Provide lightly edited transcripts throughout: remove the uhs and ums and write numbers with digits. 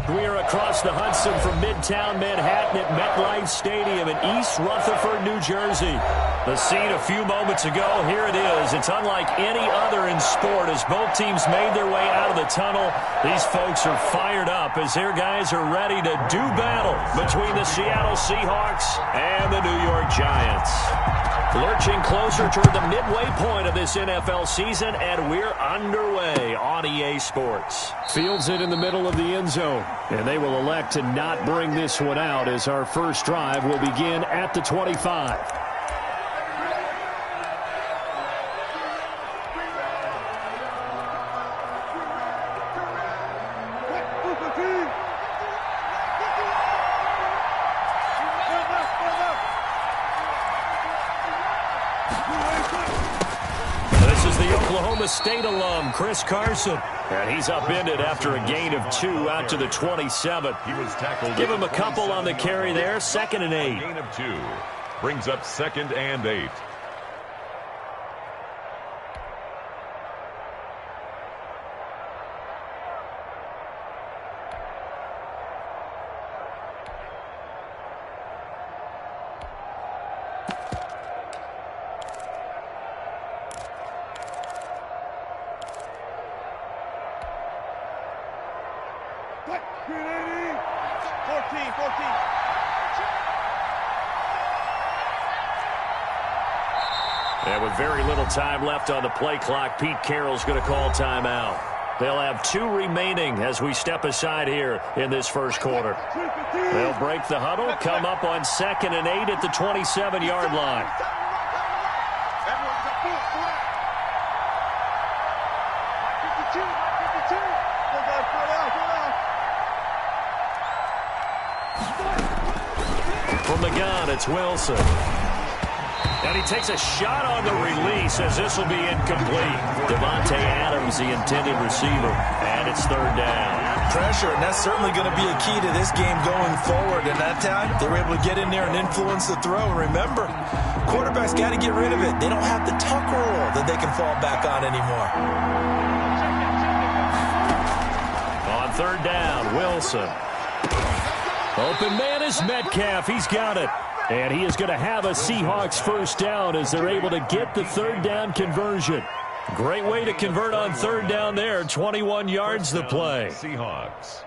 We are across the Hudson from Midtown Manhattan at MetLife Stadium in East Rutherford, New Jersey. The scene a few moments ago, here it is. It's unlike any other in sport as both teams made their way out of the tunnel. These folks are fired up as their guys are ready to do battle between the Seattle Seahawks and the New York Giants. Lurching closer toward the midway point of this NFL season, and we're underway on EA Sports. Fields it in the middle of the end zone, and they will elect to not bring this one out as our first drive will begin at the 25. State alum Chris Carson, and he's upended after a gain of 2 out to the 27. He was tackled. Give him a couple on the carry there. 2nd and 8. Gain of 2 brings up 2nd and 8. And with very little time left on the play clock, Pete Carroll's going to call timeout. They'll have 2 remaining as we step aside here in this first quarter. They'll break the huddle, come up on 2nd and 8 at the 27-yard line. From the gun, it's Wilson. And he takes a shot on the release as this will be incomplete. Devontae Adams, the intended receiver, and it's 3rd down. Pressure, and that's certainly going to be a key to this game going forward. And that time, they were able to get in there and influence the throw. And remember, quarterbacks got to get rid of it. They don't have the tuck rule that they can fall back on anymore. On 3rd down, Wilson. Open man is Metcalf. He's got it. And he is going to have a Seahawks first down as they're able to get the 3rd down conversion. Great way to convert on 3rd down there. 21 yards the play. Seahawks.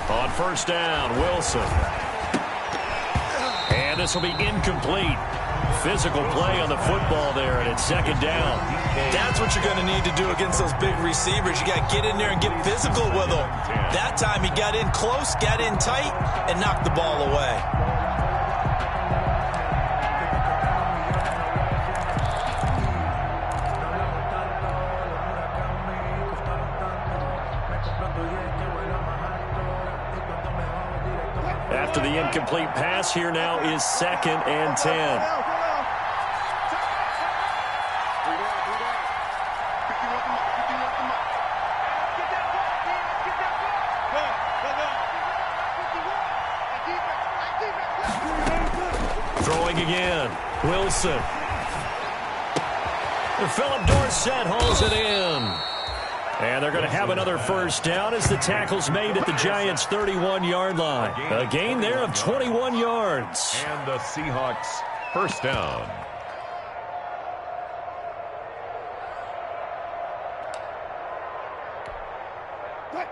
On 1st down, Wilson. And this will be incomplete. Physical play on the football there, and it's 2nd down. That's what you're going to need to do against those big receivers. You got to get in there and get physical with them. That time he got in close, got in tight, and knocked the ball away. After the incomplete pass, here now is 2nd and 10. Throwing again, Wilson. Philip Dorsett hauls it in. And they're going to have another first down as the tackle's made at the Giants' 31-yard line. A gain there of 21 yards. And the Seahawks first down.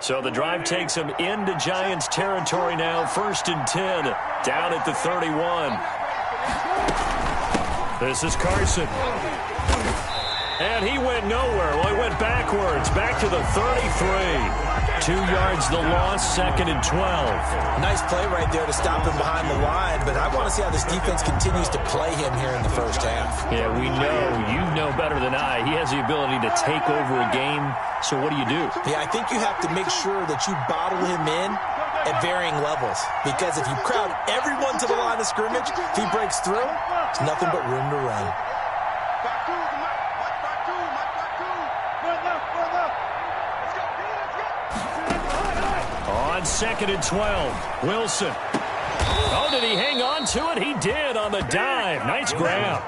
So the drive takes them into Giants territory now. 1st and 10 down at the 31. This is Carson. And he went nowhere. Well, he went backwards, back to the 33. 2 yards the loss, 2nd and 12. Nice play right there to stop him behind the line, but I want to see how this defense continues to play him here in the first half. Yeah, we know, you know better than I, he has the ability to take over a game, so what do you do? Yeah, I think you have to make sure that you bottle him in at varying levels. Because if you crowd everyone to the line of scrimmage, if he breaks through, there's nothing but room to run. On 2nd and 12, Wilson. Oh, did he hang on to it? He did on the dive. Nice grab.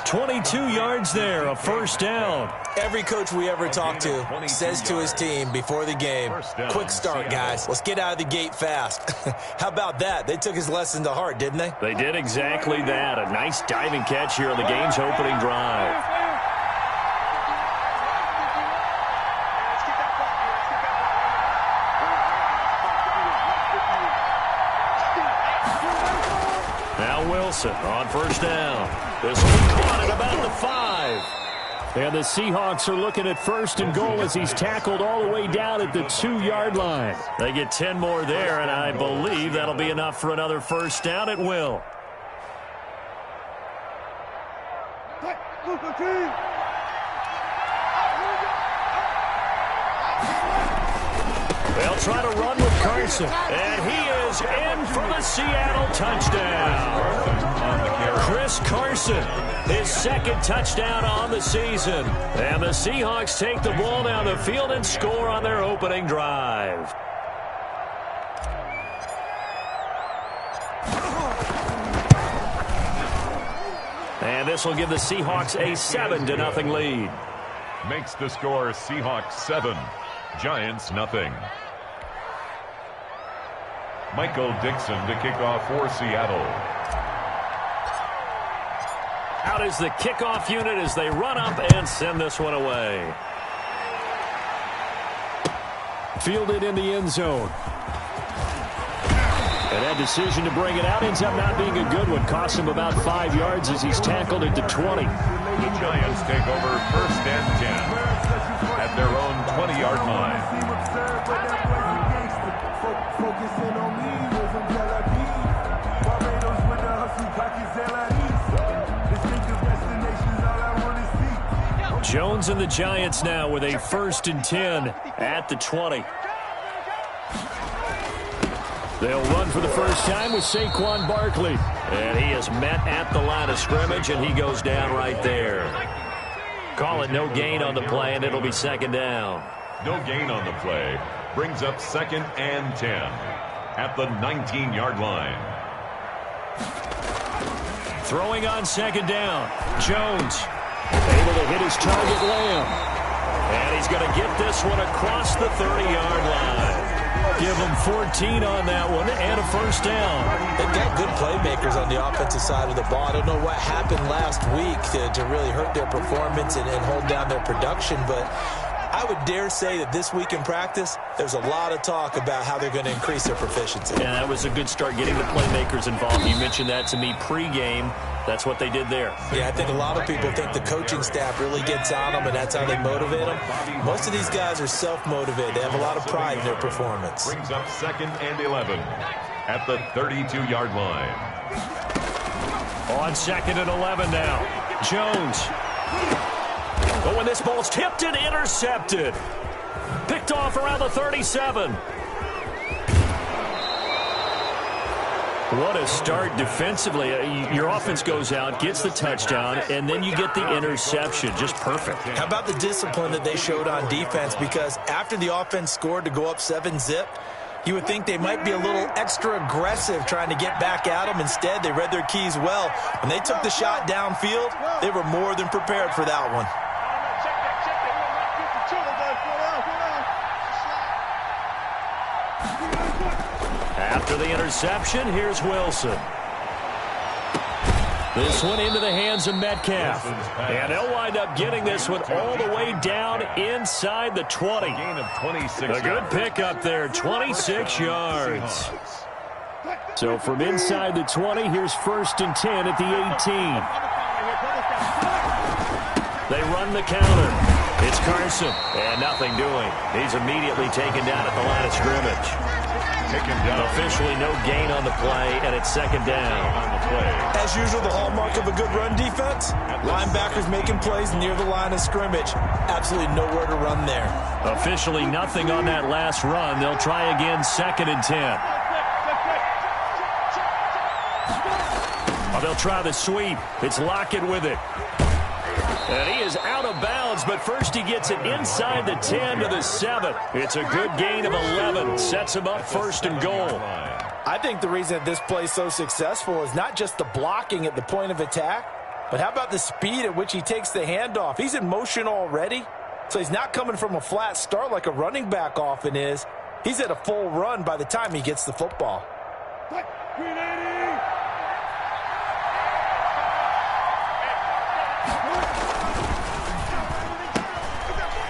22 yards there, a first down. Every coach we ever talk to says to his team before the game, quick start, guys. Let's get out of the gate fast. How about that? They took his lesson to heart, didn't they? They did exactly that. A nice diving catch here on the game's opening drive. Now Wilson on first down. This one caught at about the 5. And the Seahawks are looking at 1st and goal as he's tackled all the way down at the 2-yard line. They get 10 more there, and I believe that'll be enough for another first down at will. They'll try to run with Carson, and he is in for the Seattle touchdown. Chris Carson, his 2nd touchdown on the season. And the Seahawks take the ball down the field and score on their opening drive. And this will give the Seahawks a 7-0 lead. Makes the score Seahawks 7, Giants nothing. Michael Dixon to kick off for Seattle. Out is the kickoff unit as they run up and send this one away. Fielded in the end zone. And that decision to bring it out ends up not being a good one. Costs him about 5 yards as he's tackled into 20. The Giants take over 1st and 10 at their own 20-yard line. Jones and the Giants now with a 1st and 10 at the 20. They'll run for the first time with Saquon Barkley. And he is met at the line of scrimmage, and he goes down right there. Call it no gain on the play, and it'll be 2nd down. No gain on the play. Brings up 2nd and 10 at the 19-yard line. Throwing on 2nd down. Jones able to hit his target, Lamb. And he's going to get this one across the 30-yard line. Give him 14 on that one and a first down. They've got good playmakers on the offensive side of the ball. I don't know what happened last week to really hurt their performance and hold down their production, but I would dare say that this week in practice, there's a lot of talk about how they're going to increase their proficiency. Yeah, that was a good start getting the playmakers involved. You mentioned that to me pregame. That's what they did there. Yeah, I think a lot of people think the coaching staff really gets on them, and that's how they motivate them. Most of these guys are self-motivated. They have a lot of pride in their performance. Brings up 2nd and 11 at the 32-yard line. On 2nd and 11 now. Jones. But when this ball's tipped and intercepted. Picked off around the 37. What a start defensively. Your offense goes out, gets the touchdown, and then you get the interception. Just perfect. How about the discipline that they showed on defense? Because after the offense scored to go up 7-zip, you would think they might be a little extra aggressive trying to get back at them. Instead, they read their keys well. When they took the shot downfield, they were more than prepared for that one. After the interception, here's Wilson. This one into the hands of Metcalf. And they'll wind up getting this one all the way down inside the 20. Gain of 26. A good pickup there, 26 yards. So from inside the 20, here's 1st and 10 at the 18. They run the counter. It's Carson, and nothing doing. He's immediately taken down at the line of scrimmage. Officially no gain on the play, and it's 2nd down. As usual, the hallmark of a good run defense, linebackers making plays near the line of scrimmage. Absolutely nowhere to run there. Officially nothing on that last run. They'll try again, 2nd and 10. Oh, they'll try the sweep. It's Lockett with it. And he is out of bounds, but first he gets it inside the 10 to the 7. It's a good gain of 11. Sets him up first and goal. I think the reason that this play is so successful is not just the blocking at the point of attack, but how about the speed at which he takes the handoff? He's in motion already, so he's not coming from a flat start like a running back often is. He's at a full run by the time he gets the football.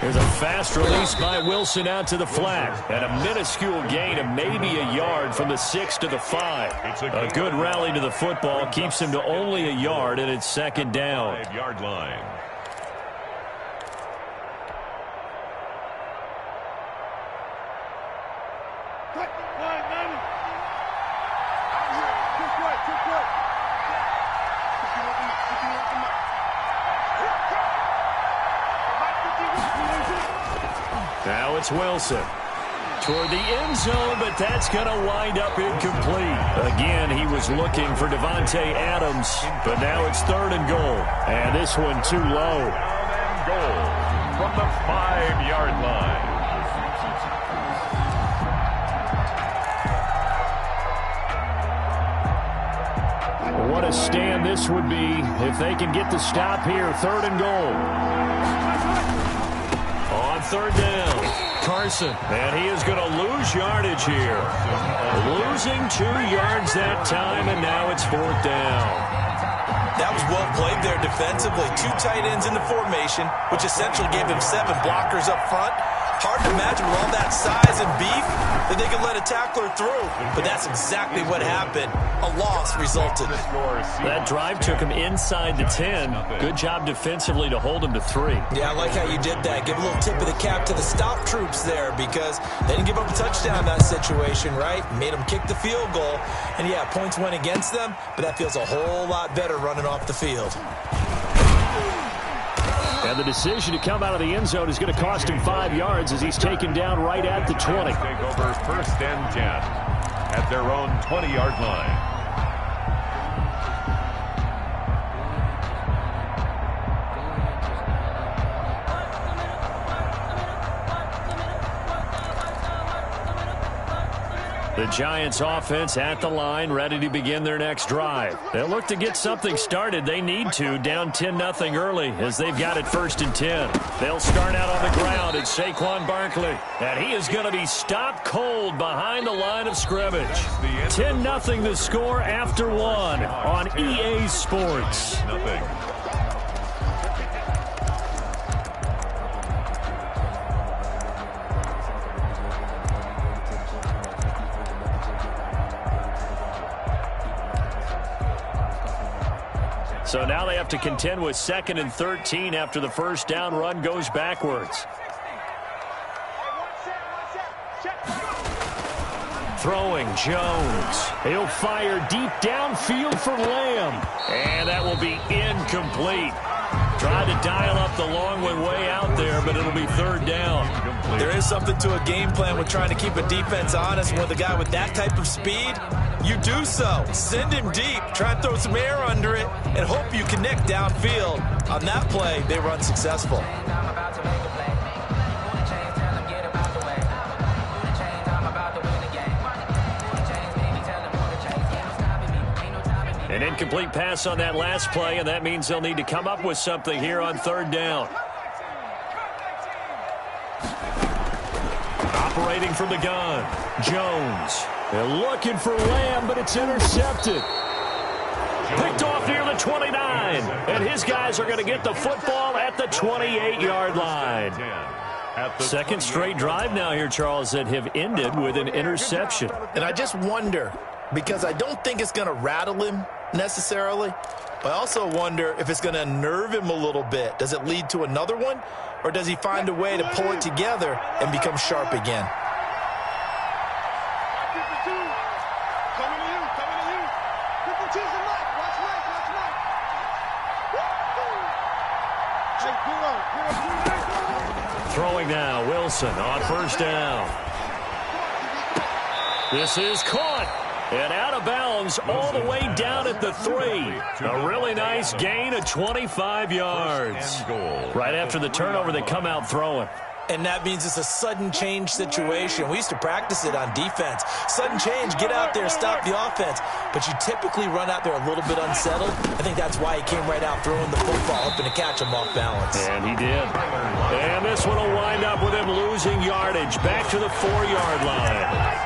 There's a fast release by Wilson out to the flat. And a minuscule gain of maybe a yard from the 6 to the 5. A good rally to the football keeps him to only a yard, and it's second down. 5-yard line. Now it's Wilson toward the end zone, but that's going to wind up incomplete. Again, he was looking for Devontae Adams, but now it's third and goal. And this one too low. And goal from the 5-yard line. What a stand this would be if they can get the stop here. Third and goal. On third down, Carson, and he is going to lose yardage here. Losing 2 yards that time, and now it's fourth down. That was well played there defensively. 2 tight ends in the formation, which essentially gave him 7 blockers up front. Hard to imagine with all that size and beef that they could let a tackler through. But that's exactly what happened. A loss resulted. That drive took him inside the 10. Good job defensively to hold him to 3. Yeah, I like how you did that. Give a little tip of the cap to the stop troops there because they didn't give up a touchdown in that situation, right? Made them kick the field goal. And, yeah, points went against them, but that feels a whole lot better running off the field. And the decision to come out of the end zone is going to cost him 5 yards as he's taken down right at the 20. Take over first and 10 at their own 20-yard line. The Giants offense at the line, ready to begin their next drive. They'll look to get something started. They need to, down 10-0 early as they've got it first and 10. They'll start out on the ground. It's Saquon Barkley, and he is going to be stopped cold behind the line of scrimmage. 10-0 the score after 1 on EA Sports. Nothing. So now they have to contend with 2nd and 13 after the first down run goes backwards. Throwing Jones. He'll fire deep downfield for Lamb. And that will be incomplete. Tried to dial up the long one way out there, but it'll be third down. There is something to a game plan with trying to keep a defense honest. With a guy with that type of speed, you do so. Send him deep. Try and throw some air under it and hope you connect downfield. On that play, they were unsuccessful. An incomplete pass on that last play, and that means they'll need to come up with something here on third down. Operating from the gun, Jones. They're looking for Lamb, but it's intercepted. Picked off near the 29, and his guys are going to get the football at the 28-yard line. Second straight drive now here, Charles, that have ended with an interception. And I just wonder, because I don't think it's going to rattle him necessarily, but I also wonder if it's going to unnerve him a little bit. Does it lead to another one, or does he find a way to pull it together and become sharp again? Throwing now, Wilson on first down. This is caught. And out of bounds all the way down at the 3. A really nice gain of 25 yards. Right after the turnover, they come out throwing. And that means it's a sudden change situation. We used to practice it on defense. Sudden change, get out there, stop the offense. But you typically run out there a little bit unsettled. I think that's why he came right out throwing the football, hoping to catch him off balance. And he did. And this one will wind up with him losing yardage back to the 4-yard line.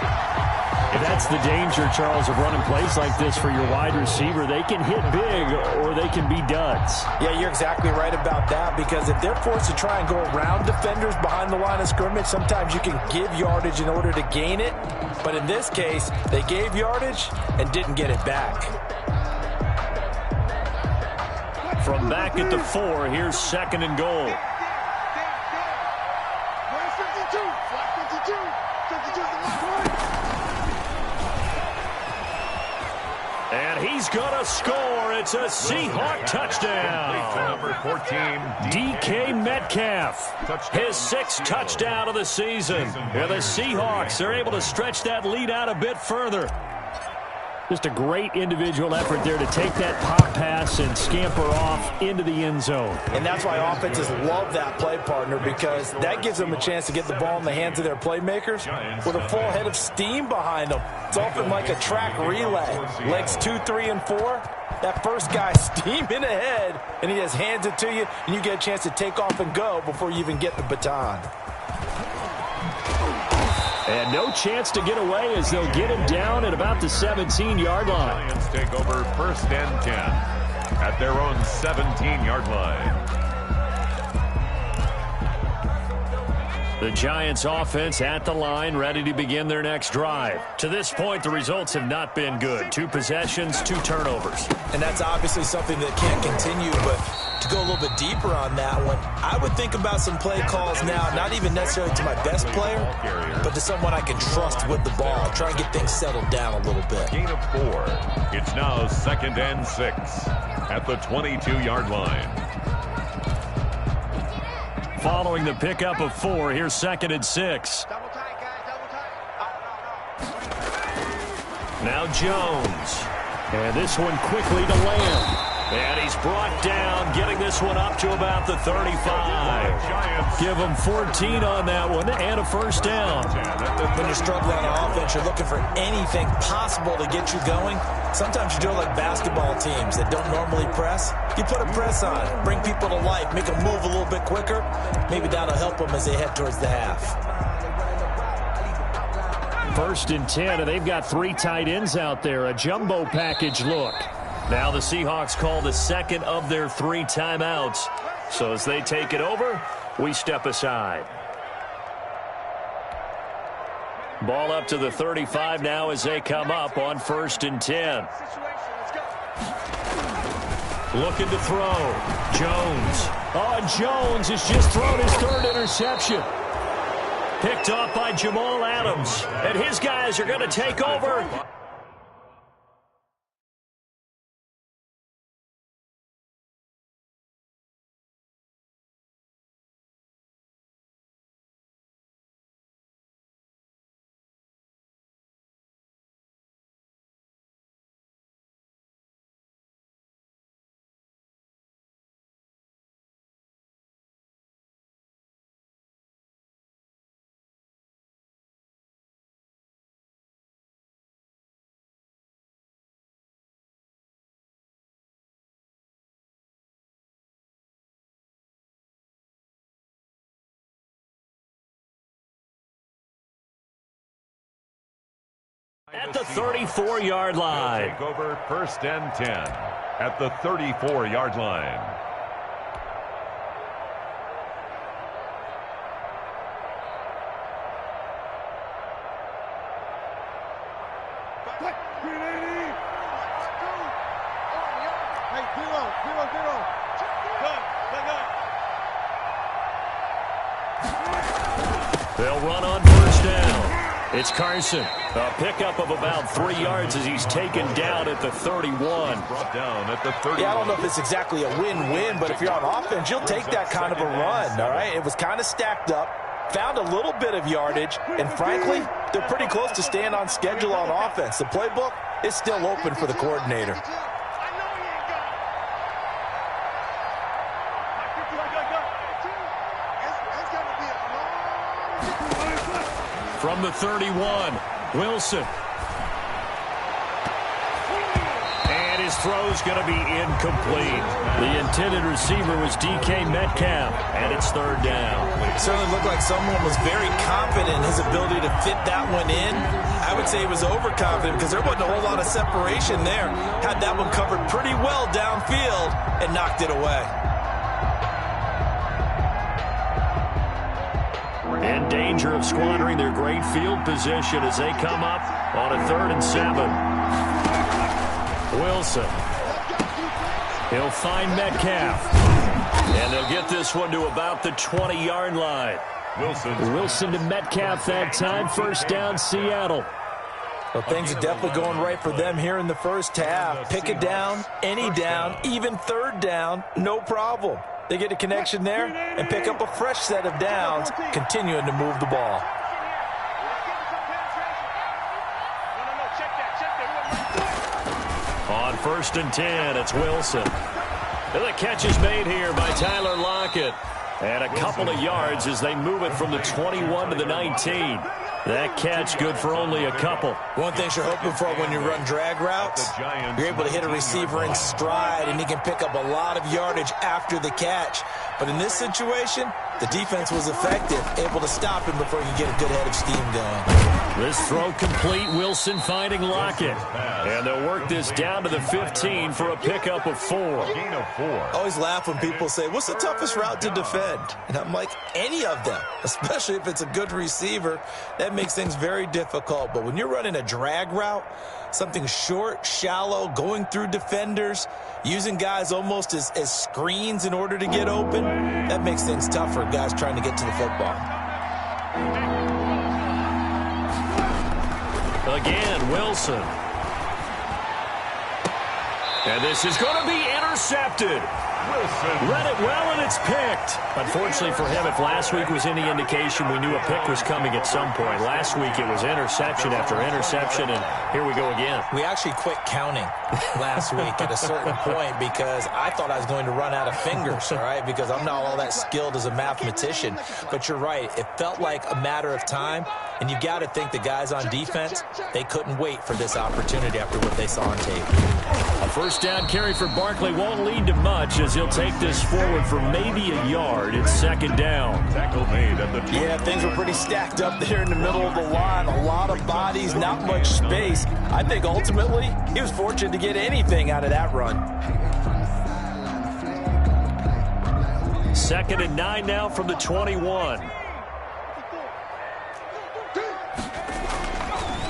That's the danger, Charles, of running plays like this for your wide receiver. They can hit big or they can be duds. Yeah, you're exactly right about that, because if they're forced to try and go around defenders behind the line of scrimmage, sometimes you can give yardage in order to gain it. But in this case, they gave yardage and didn't get it back. From back at the 4, here's 2nd and goal. And he's going to score. It's a Seahawk touchdown. Number 14, DK Metcalf, his 6th touchdown of the season. And the Seahawks are able to stretch that lead out a bit further. Just a great individual effort there to take that pop pass and scamper off into the end zone. And that's why offenses love that play, partner, because that gives them a chance to get the ball in the hands of their playmakers with a full head of steam behind them. It's often like a track relay. Legs 2, 3, and 4. That first guy steaming ahead, and he just hands it to you, and you get a chance to take off and go before you even get the baton. And no chance to get away as they'll get him down at about the 17-yard line. Giants take over 1st and 10 at their own 17-yard line. The Giants offense at the line, ready to begin their next drive. To this point, the results have not been good. 2 possessions, 2 turnovers. And that's obviously something that can't continue, but to go a little bit deeper on that one, I would think about some play calls now, not even necessarily to my best player, but to someone I can trust with the ball. Try and get things settled down a little bit. Gain of 4. It's now 2nd and 6 at the 22-yard line. Following the pickup of 4, here's 2nd and 6. Now Jones. And this one quickly to Lamb. And he's brought down, getting this one up to about the 35. Give him 14 on that one and a 1st down. When you're struggling on offense, you're looking for anything possible to get you going. Sometimes you do it like basketball teams that don't normally press. You put a press on, bring people to life, make them move a little bit quicker. Maybe that'll help them as they head towards the half. 1st and 10, and they've got 3 tight ends out there. A jumbo package look. Now the Seahawks call the 2nd of their 3 timeouts. So as they take it over, we step aside. Ball up to the 35 now as they come up on 1st and 10. Looking to throw. Jones. Oh, and Jones has just thrown his 3rd interception. Picked off by Jamal Adams. And his guys are going to take over. At the 34-yard line. Take over 1st and 10 at the 34-yard line. They'll run on 1st down. It's Carson. A pickup of about 3 yards as he's taken down at the 31. Brought down at the 31. Yeah, I don't know if it's exactly a win-win, but if you're on offense, you'll take that kind of a run, all right? It was kind of stacked up, found a little bit of yardage, and frankly, they're pretty close to staying on schedule on offense. The playbook is still open for the coordinator. From the 31, Wilson. And his throw's going to be incomplete. The intended receiver was DK Metcalf, and it's third down. It certainly looked like someone was very confident in his ability to fit that one in. I would say he was overconfident because there wasn't a whole lot of separation there. Had that one covered pretty well downfield and knocked it away. In danger of squandering their great field position as they come up on a 3rd and 7. Wilson. He'll find Metcalf. And they'll get this one to about the 20-yard line. Wilson to Metcalf that time. First down, Seattle. Well, things are definitely going right for them here in the first half. Pick it down, any down, even 3rd down, no problem. They get a connection there and pick up a fresh set of downs, continuing to move the ball. On 1st and 10, it's Wilson. And the catch is made here by Tyler Lockett. And a couple of yards as they move it from the 21 to the 19. That catch good for only a couple. One thing you're hoping for when you run drag routes, you're able to hit a receiver in stride, and he can pick up a lot of yardage after the catch. But in this situation, the defense was effective, able to stop him before he could get a good head of steam going. This throw complete, Wilson finding Lockett. And they'll work this down to the 15 for a pickup of 4. I always laugh when people say, what's the toughest route to defend? And I'm like, any of them, especially if it's a good receiver. That makes things very difficult. But when you're running a drag route, something short, shallow, going through defenders, using guys almost as screens in order to get open, that makes things tough for guys trying to get to the football. Again, Wilson. And this is going to be intercepted. Read it well, and it's picked. Unfortunately for him, if last week was any indication, we knew a pick was coming at some point. Last week it was interception after interception, and here we go again. We actually quit counting last week at a certain point because I thought I was going to run out of fingers, all right, because I'm not all that skilled as a mathematician. But you're right. It felt like a matter of time, and you got to think the guys on defense, they couldn't wait for this opportunity after what they saw on tape. A first down carry for Barkley won't lead to much as he'll take this forward for maybe a yard. It's 2nd down. Tackle made at the Yeah, things were pretty stacked up there in the middle of the line. A lot of bodies, not much space. I think ultimately he was fortunate to get anything out of that run. 2nd and 9 now from the 21.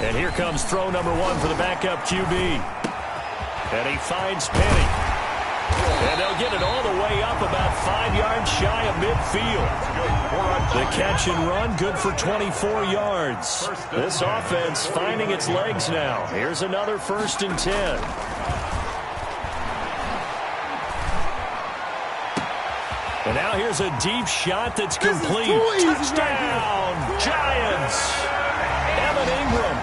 And here comes throw number 1 for the backup QB. And he finds Penny. And they'll get it all the way up about 5 yards shy of midfield. The catch and run good for 24 yards. This offense finding its legs now. Here's another 1st and 10. And now here's a deep shot that's complete. Touchdown, Giants. Evan Ingram,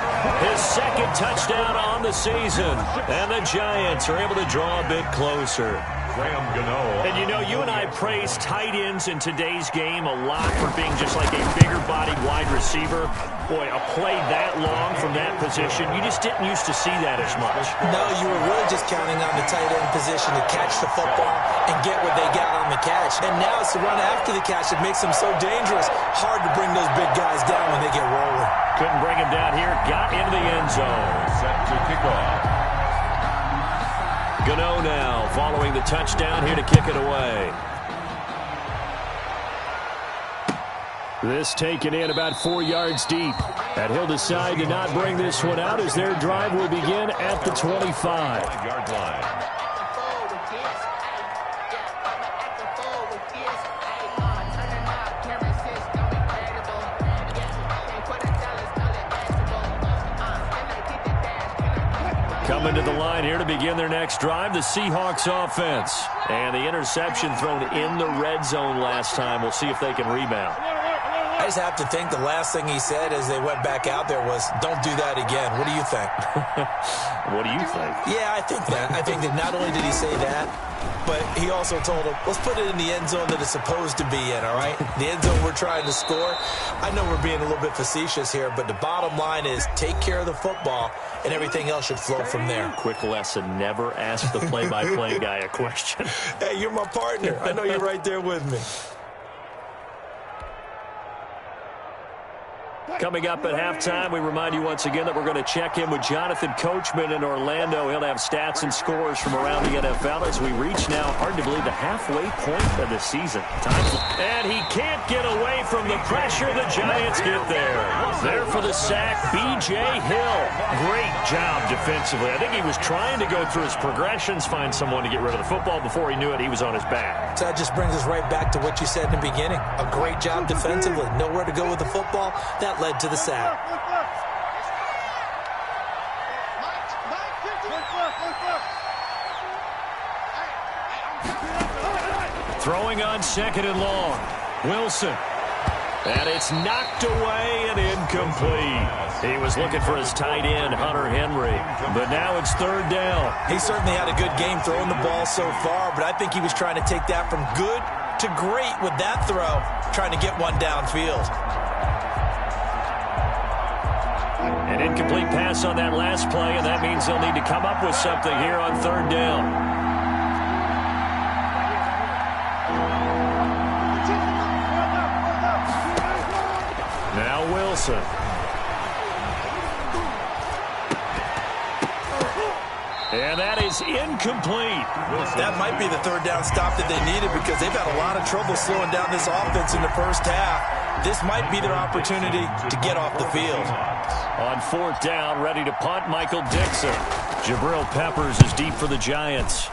his 2nd touchdown on the season. And the Giants are able to draw a bit closer. And you know, you and I praise tight ends in today's game a lot for being just like a bigger-bodied wide receiver. Boy, a play that long from that position, you just didn't used to see that as much. No, you were really just counting on the tight end position to catch the football and get what they got on the catch. And now it's the run after the catch that makes them so dangerous. Hard to bring those big guys down when they get rolling. Couldn't bring him down here. Got into the end zone. Set to kick off. Gano now following the touchdown here to kick it away. This taken in about 4 yards deep. And he'll decide to not bring this one out as their drive will begin at the 25-yard line. Coming to the line here to begin their next drive, the Seahawks offense. And the interception thrown in the red zone last time. We'll see if they can rebound. I just have to think the last thing he said as they went back out there was, don't do that again. What do you think? What do you think? Yeah, I think that. I think that not only did he say that, but he also told him, let's put it in the end zone that it's supposed to be in, all right? The end zone we're trying to score. I know we're being a little bit facetious here, but the bottom line is take care of the football, and everything else should flow from there. Quick lesson, never ask the play-by-play guy a question. Hey, you're my partner. I know you're right there with me. Coming up at halftime, we remind you once again that we're going to check in with Jonathan Coachman in Orlando. He'll have stats and scores from around the NFL as we reach now, hard to believe, the halfway point of the season. And he can't get away from the pressure. The Giants get there. There for the sack, B.J. Hill. Great job defensively. I think he was trying to go through his progressions, find someone to get rid of the football. Before he knew it, he was on his back. So that just brings us right back to what you said in the beginning. A great job defensively. Nowhere to go with the football. That led to the sack. Throwing on second and long. Wilson. And it's knocked away and incomplete. He was looking for his tight end, Hunter Henry. But now it's third down. He certainly had a good game throwing the ball so far, but I think he was trying to take that from good to great with that throw, trying to get one downfield. An incomplete pass on that last play, and that means they'll need to come up with something here on third down. Now Wilson. And that is incomplete. That might be the third down stop that they needed because they've had a lot of trouble slowing down this offense in the first half. This might be their opportunity to get off the field. On fourth down, ready to punt, Michael Dixon. Jabril Peppers is deep for the Giants.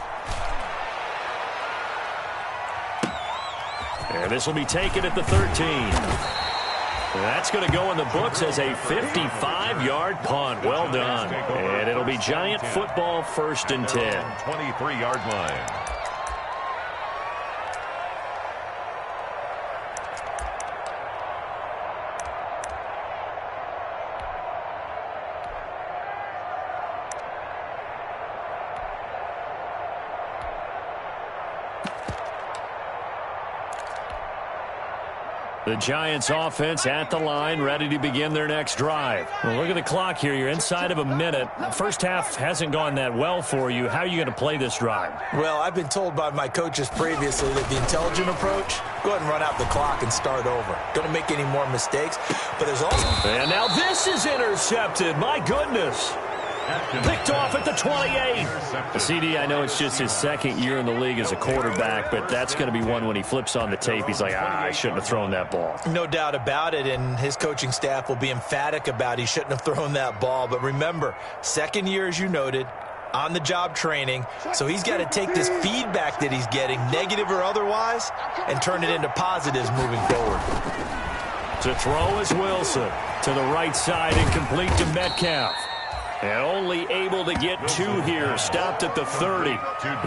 And this will be taken at the 13. That's going to go in the books as a 55-yard punt. Well done. And it'll be Giant football, 1st and 10. 23-yard line. The Giants offense at the line, ready to begin their next drive. Well, look at the clock here. You're inside of a minute. The first half hasn't gone that well for you. How are you going to play this drive? Well, I've been told by my coaches previously that the intelligent approach, go ahead and run out the clock and start over. Don't make any more mistakes. But there's also... And now this is intercepted. My goodness. Picked off at the 28. The CD, I know it's just his second year in the league as a quarterback, but that's going to be one when he flips on the tape. He's like, I shouldn't have thrown that ball. No doubt about it, and his coaching staff will be emphatic about he shouldn't have thrown that ball. But remember, second year, as you noted, on-the-job training, so he's got to take this feedback that he's getting, negative or otherwise, and turn it into positives moving forward. To throw is Wilson. To the right side, incomplete to Metcalf. And only able to get 2 here. Stopped at the 30.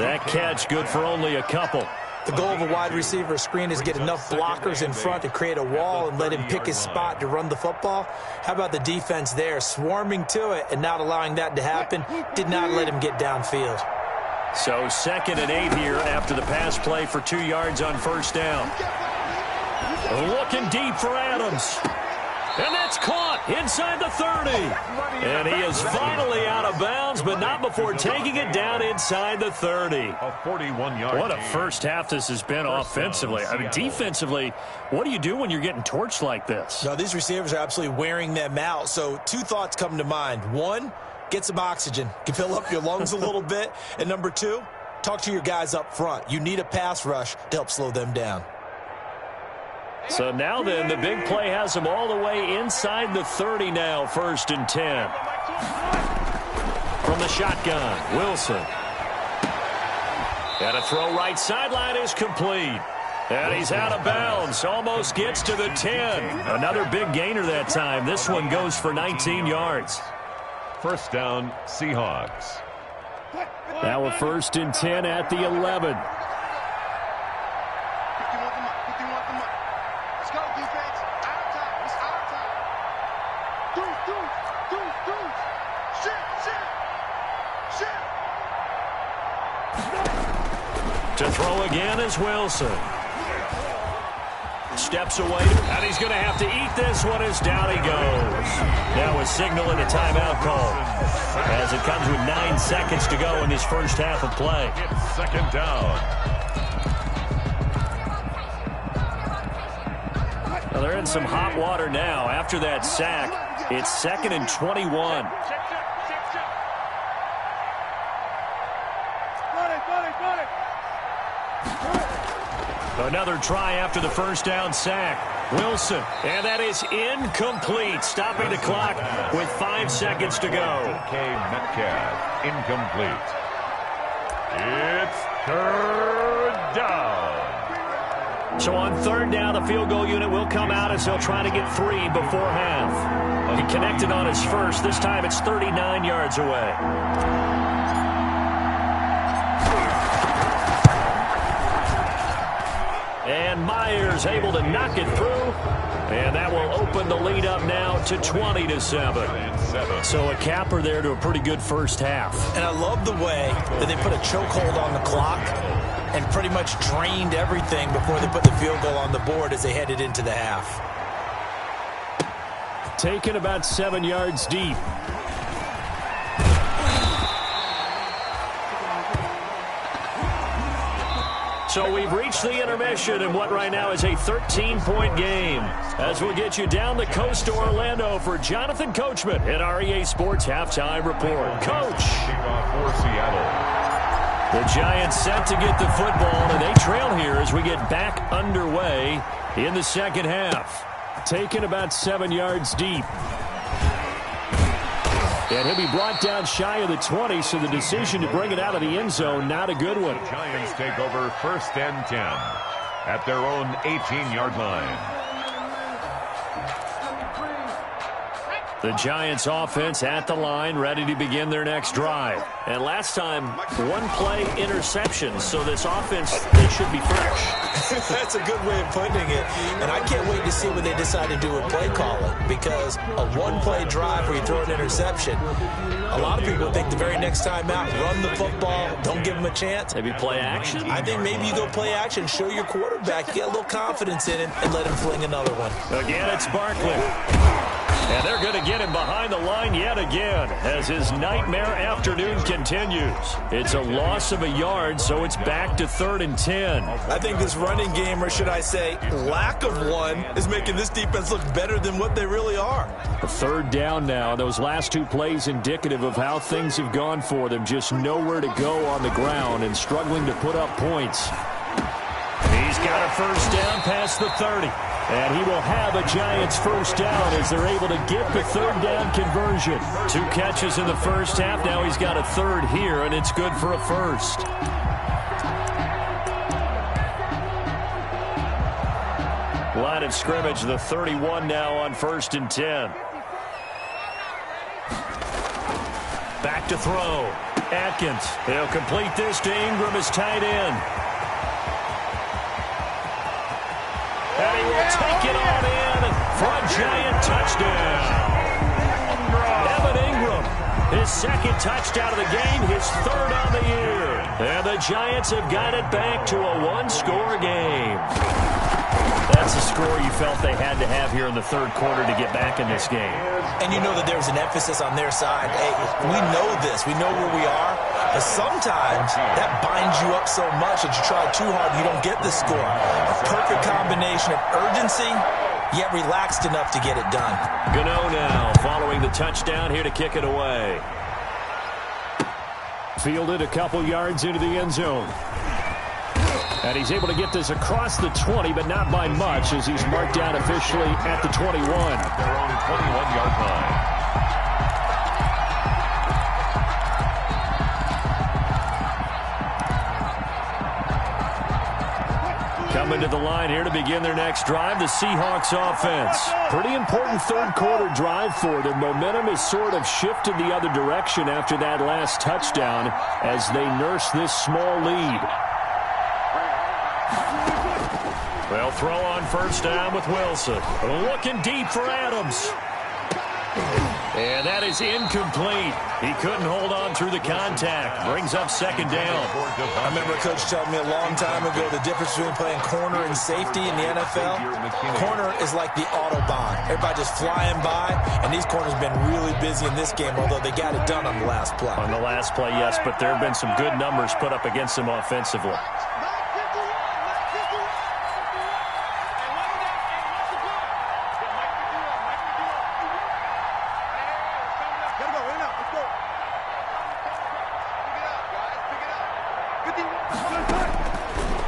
That catch good for only a couple. The goal of a wide receiver screen is get enough blockers in front to create a wall and let him pick his spot to run the football. How about the defense there, swarming to it and not allowing that to happen? Did not let him get downfield. So 2nd and 8 here after the pass play for 2 yards on first down. Looking deep for Adams. And that's caught inside the 30. And he is finally out of bounds, but not before taking it down inside the 30. A 41-yard What a first half this has been offensively. I mean, defensively, what do you do when you're getting torched like this? No, these receivers are absolutely wearing them out. So 2 thoughts come to mind. 1, get some oxygen. Can fill up your lungs a little bit. And number 2, talk to your guys up front. You need a pass rush to help slow them down. So now then, the big play has him all the way inside the 30 now, 1st and 10. From the shotgun, Wilson. And a throw right sideline is complete. And he's out of bounds, almost gets to the 10. Another big gainer that time. This one goes for 19 yards. First down, Seahawks. Now a 1st and 10 at the 11. To throw again is Wilson. Steps away, and he's going to have to eat this one as down he goes. Now a signal and a timeout call as it comes with 9 seconds to go in this first half of play. It's second down. Well, they're in some hot water now. After that sack, it's 2nd and 21. Another try after the first down sack. Wilson, and that is incomplete, stopping the clock with 5 seconds to go. Metcalf, incomplete. It's third down. So on third down, the field goal unit will come out as they'll try to get 3 before half. He connected on his first. This time it's 39 yards away. And Myers able to knock it through. And that will open the lead up now to 20-7. So a capper there to a pretty good first half. And I love the way that they put a chokehold on the clock and pretty much drained everything before they put the field goal on the board as they headed into the half. Taken about 7 yards deep. So we've reached the intermission in what right now is a 13-point game. As we'll get you down the coast to Orlando for Jonathan Coachman at our EA Sports Halftime Report. Coach. For Seattle. The Giants set to get the football, and they trail here as we get back underway in the second half. Taken about 7 yards deep. And he'll be brought down shy of the 20, so the decision to bring it out of the end zone, not a good one. The Giants take over 1st and 10 at their own 18-yard line. The Giants offense at the line, ready to begin their next drive. And last time, 1-play interception, so this offense, they should be fresh. That's a good way of putting it. And I can't wait to see what they decide to do with play calling, because a 1-play drive where you throw an interception, a lot of people think the very next time out, run the football, don't give them a chance. Maybe play action? I think maybe you go play action, show your quarterback, get a little confidence in him, and let him fling another one. Again, it's Barkley. And they're going to get him behind the line yet again as his nightmare afternoon continues. It's a loss of a yard, so it's back to 3rd and 10. I think this running game, or should I say lack of one, is making this defense look better than what they really are. A 3rd down now. Those last 2 plays indicative of how things have gone for them. Just nowhere to go on the ground and struggling to put up points. He's got a 1st down past the 30. And he will have a Giants 1st down as they're able to get the 3rd down conversion. 2 catches in the first half. Now he's got a 3rd here, and it's good for a 1st. Line of scrimmage, the 31 now on 1st and 10. Back to throw. Atkins. He'll complete this to Ingram as tight end. And he will take it on in for a Giant touchdown. Evan Ingram, his 2nd touchdown of the game, his 3rd on the year. And the Giants have got it back to a 1-score game. That's a score you felt they had to have here in the 3rd quarter to get back in this game. And you know that there's an emphasis on their side. Hey, we know this. We know where we are. But sometimes that binds you up so much that you try too hard and you don't get the score. A perfect combination of urgency, yet relaxed enough to get it done. Gano now following the touchdown here to kick it away. Fielded a couple yards into the end zone. And he's able to get this across the 20, but not by much, as he's marked down officially at the 21. At their own 21-yard line. Coming to the line here to begin their next drive, the Seahawks offense. Pretty important 3rd quarter drive for them. Momentum has sort of shifted the other direction after that last touchdown as they nurse this small lead. They'll throw on 1st down with Wilson. Looking deep for Adams. And that is incomplete. He couldn't hold on through the contact. Brings up second down. I remember a coach telling me a long time ago the difference between playing corner and safety in the NFL. Corner is like the Autobahn. Everybody just flying by, and these corners have been really busy in this game, although they got it done on the last play. On the last play, yes, but there have been some good numbers put up against them offensively.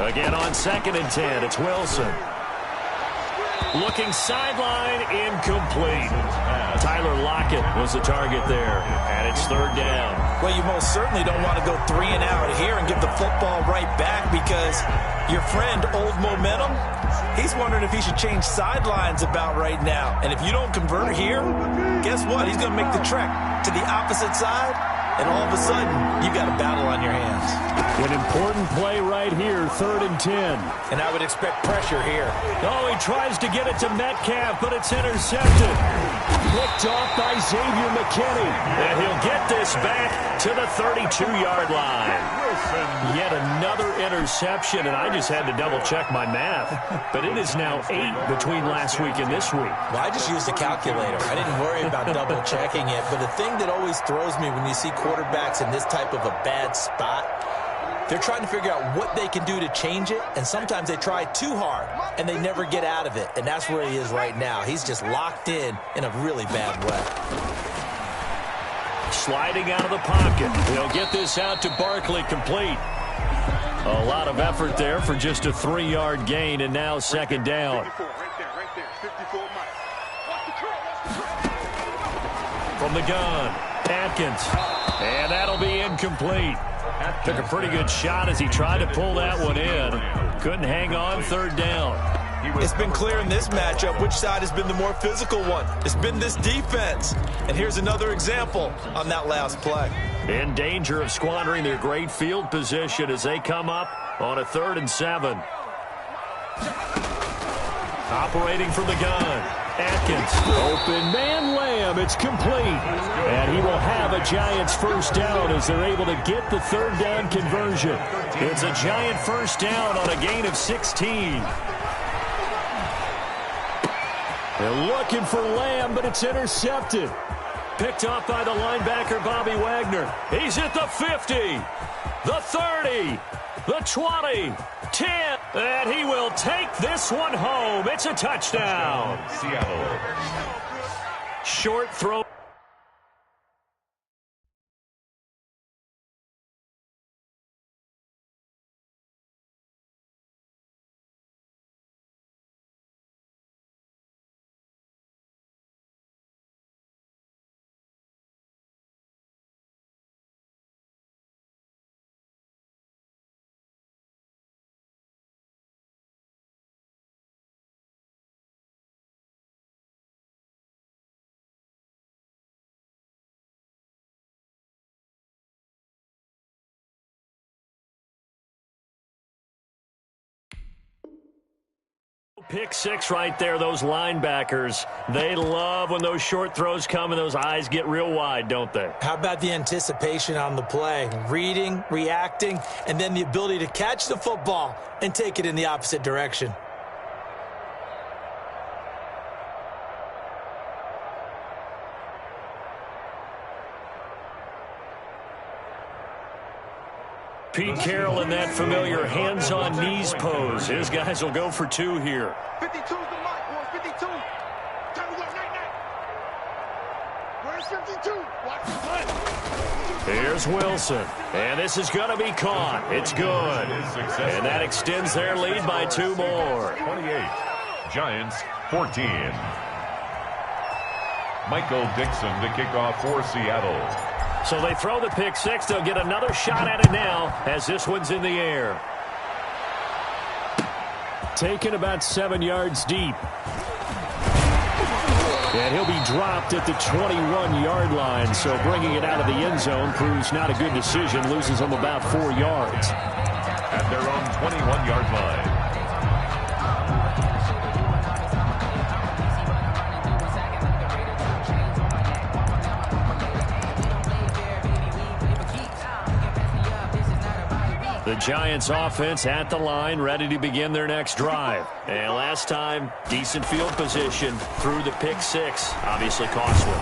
Again on 2nd and 10, it's Wilson. Looking sideline, incomplete. Tyler Lockett was the target there, and it's 3rd down. Well, you most certainly don't want to go 3 and out here and give the football right back because your friend, Old Momentum, he's wondering if he should change sidelines about right now. And if you don't convert here, guess what? He's going to make the trek to the opposite side, and all of a sudden, you got a battle on your hands. An important play right here, 3rd and 10. And I would expect pressure here. Oh, he tries to get it to Metcalf, but it's intercepted. Picked off by Xavier McKinney. And he'll get this back to the 32-yard line. Yet another interception, and I just had to double-check my math. But it is now 8 between last week and this week. Well, I just used a calculator. I didn't worry about double-checking it. But the thing that always throws me when you see quarterbacks in this type of a bad spot, they're trying to figure out what they can do to change it, and sometimes they try too hard, and they never get out of it. And that's where he is right now. He's just locked in a really bad way. Sliding out of the pocket. He'll get this out to Barkley, complete. A lot of effort there for just a 3-yard gain, and now 2nd down. From the gun, Atkins. And that'll be incomplete. Took a pretty good shot as he tried to pull that one in. Couldn't hang on, 3rd down. It's been clear in this matchup which side has been the more physical one. It's been this defense. And here's another example on that last play. In danger of squandering their great field position as they come up on a 3rd and 7. Operating from the gun. Atkins, open man, Lamb, it's complete. And he will have a Giants 1st down as they're able to get the 3rd down conversion. It's a Giant 1st down on a gain of 16. They're looking for Lamb, but it's intercepted. Picked off by the linebacker, Bobby Wagner. He's at the 50, the 30, the 20, 10, and he will take this one home. It's a touchdown. Seattle. Short throw. Pick 6 right there, those linebackers. They love when those short throws come and those eyes get real wide, don't they? How about the anticipation on the play? Reading, reacting, and then the ability to catch the football and take it in the opposite direction. Pete Carroll in that familiar hands-on knees pose. His guys will go for 2 here. 52's the mark, boys. 52. Time to go, night. Where's 52? Watch the play. Here's Wilson. And this is going to be caught. It's good. And that extends their lead by 2 more. 28. Giants 14. Michael Dixon to kick off for Seattle. So they throw the pick 6. They'll get another shot at it now as this one's in the air. Taken about 7 yards deep. And he'll be dropped at the 21-yard line. So bringing it out of the end zone proves not a good decision. Loses them about 4 yards. At their own 21-yard line. The Giants offense at the line, ready to begin their next drive. And last time, decent field position through the pick six. Obviously costly.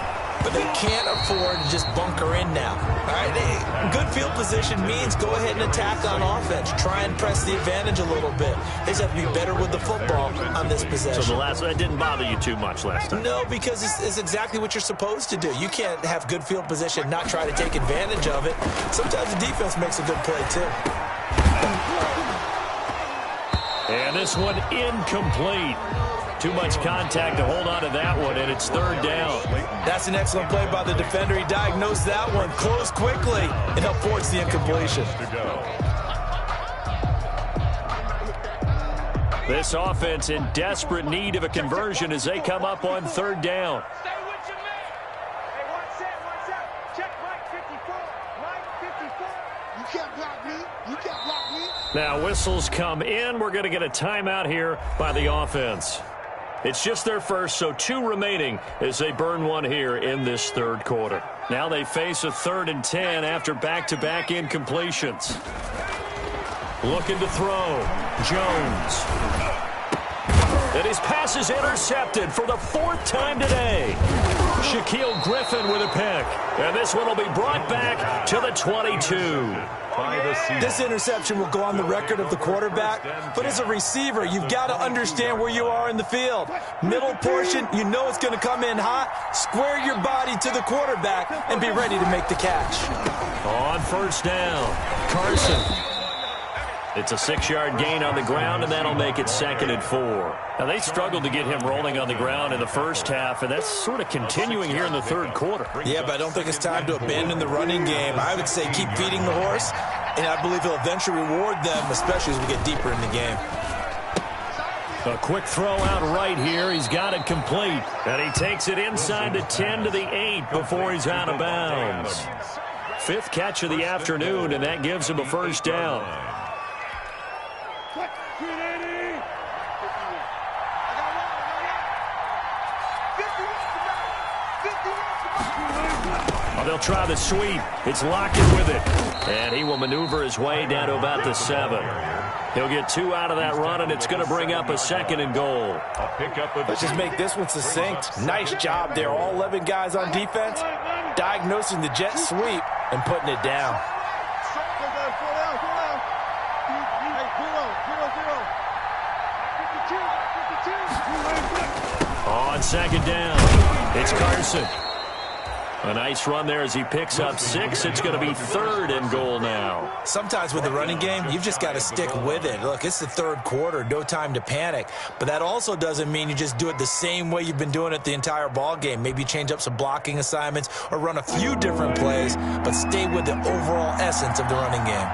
But they can't afford to just bunker in now. All right, good field position means go ahead and attack on offense. Try and press the advantage a little bit. They just have to be better with the football on this possession. So that didn't bother you too much last time? No, because it's exactly what you're supposed to do. You can't have good field position, not try to take advantage of it. Sometimes the defense makes a good play, too. And this one incomplete. Too much contact to hold on to that one, and it's third down. That's an excellent play by the defender. He diagnosed that one, closed quickly, and helped force the incompletion. This offense in desperate need of a conversion as they come up on third down. Stay with your man. Hey, one set. Check right 54. Right 54. You can't block me. You can't block me. Now whistles come in. We're going to get a timeout here by the offense. It's just their first, so 2 remaining as they burn one here in this third quarter. Now they face a 3rd and 10 after back-to-back incompletions. Looking to throw. Jones. And his pass is intercepted for the 4th time today. Shaquille Griffin with a pick. And this one will be brought back to the 22. This interception will go on the record of the quarterback, but as a receiver, you've got to understand where you are in the field. Middle portion, you know it's going to come in hot. Square your body to the quarterback and be ready to make the catch. On first down, Carson. It's a 6-yard gain on the ground, and that'll make it 2nd and 4. Now, they struggled to get him rolling on the ground in the first half, and that's sort of continuing here in the third quarter. Yeah, but I don't think it's time to abandon the running game. I would say keep feeding the horse, and I believe he'll eventually reward them, especially as we get deeper in the game. A quick throw out right here. He's got it complete, and he takes it inside the 10 to the 8 before he's out of bounds. 5th catch of the afternoon, and that gives him a first down. They'll try the sweep. It's Lockett with it. And he will maneuver his way down to about the 7. He'll get 2 out of that run, and it's going to bring up a 2nd and goal. Let's just make this one succinct. Nice job there. All 11 guys on defense diagnosing the jet sweep and putting it down. On 2nd down, it's Carson. A nice run there as he picks up 6. It's going to be 3rd and goal now. Sometimes with the running game, you've just got to stick with it. Look, it's the third quarter, no time to panic. But that also doesn't mean you just do it the same way you've been doing it the entire ball game. Maybe change up some blocking assignments or run a few different plays, but stay with the overall essence of the running game.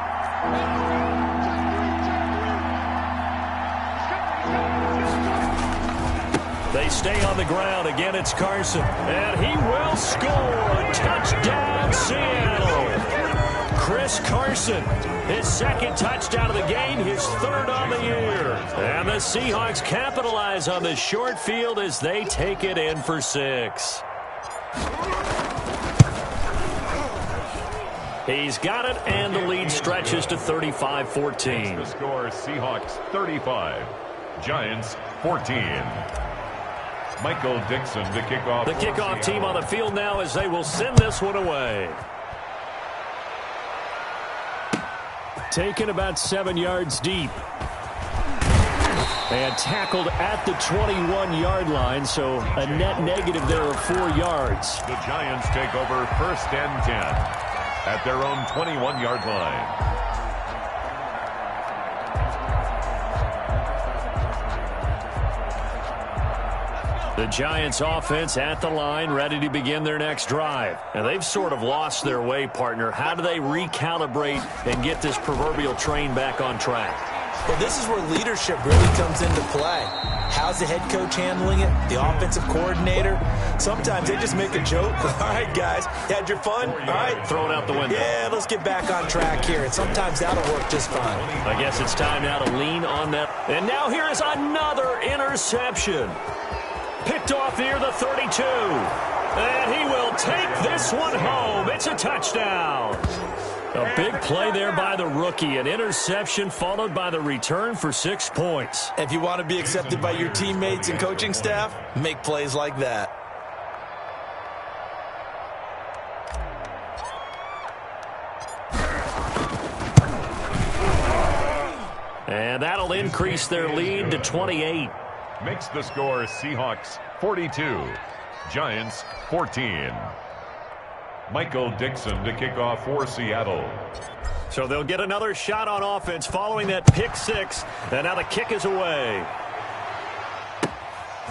They stay on the ground. Again, it's Carson. And he will score. Touchdown, Seattle. Chris Carson, his 2nd touchdown of the game, his 3rd on the year. And the Seahawks capitalize on the short field as they take it in for 6. He's got it, and the lead stretches to 35-14. The score, Seahawks 35, Giants 14. Michael Dixon to kick off. The kickoff team on the field now as they will send this one away. Taken about 7 yards deep. And tackled at the 21-yard line, so a net negative there of 4 yards. The Giants take over 1st and 10 at their own 21-yard line. The Giants offense at the line, ready to begin their next drive. And they've sort of lost their way, partner. How do they recalibrate and get this proverbial train back on track? Well, this is where leadership really comes into play. How's the head coach handling it? The offensive coordinator? Sometimes they just make a joke. All right, guys, you had your fun? All right. Throw it out the window. Yeah, let's get back on track here. And sometimes that'll work just fine. I guess it's time now to lean on that. And now here is another interception. Picked off near the 32. And he will take this one home. It's a touchdown. A big play there by the rookie. An interception followed by the return for 6 points. If you want to be accepted by your teammates and coaching staff, make plays like that. And that'll increase their lead to 28. Makes the score Seahawks 42, Giants 14. Michael Dixon to kick off for Seattle. So they'll get another shot on offense following that pick six. And now the kick is away.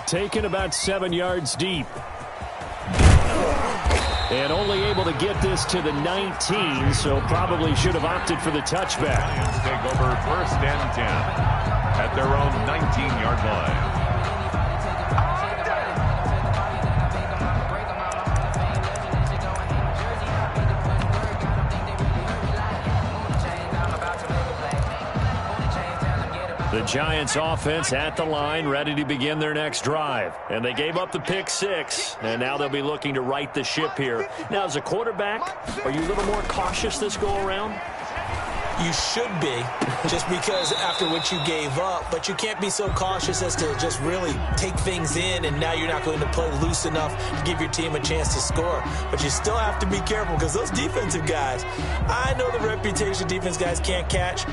Taken about 7 yards deep. And only able to get this to the 19, so probably should have opted for the touchback. Giants take over 1st and 10 at their own 19-yard line. The Giants offense at the line, ready to begin their next drive. And they gave up the pick six, and now they'll be looking to right the ship here. Now, as a quarterback, are you a little more cautious this go-around? You should be, just because after what you gave up, but you can't be so cautious as to just really take things in, and now you're not going to play loose enough to give your team a chance to score. But you still have to be careful, because those defensive guys, I know the reputation defense guys can't catch.